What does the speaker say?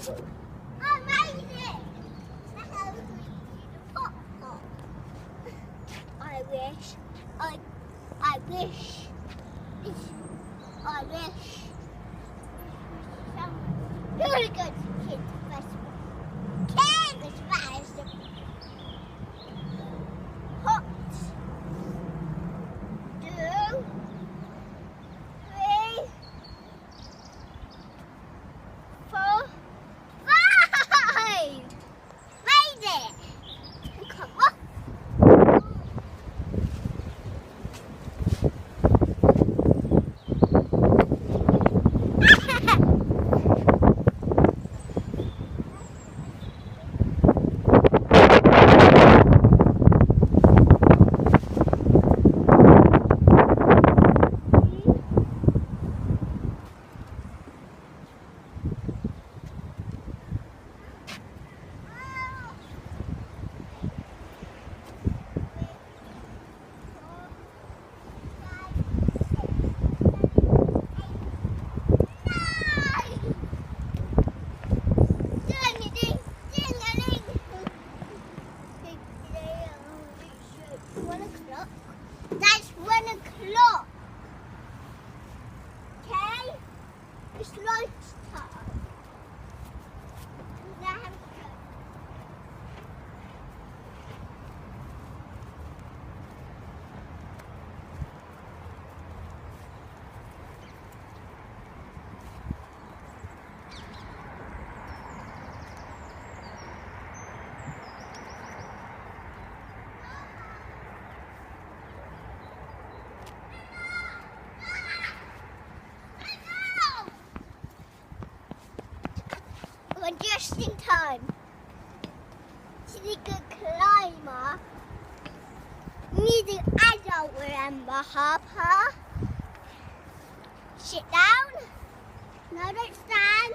I made it! That's how we do the popcorn. I wish. I wish. I wish. Really good kid festival. Canvas festival. Hot. 2, 3, 4, 5. Made it. Come on. That's 1 o'clock. Okay? It's lunchtime. Now have a go. We're just in time. She's a good climber. Need an adult, remember, Harper? Sit down. No, don't stand.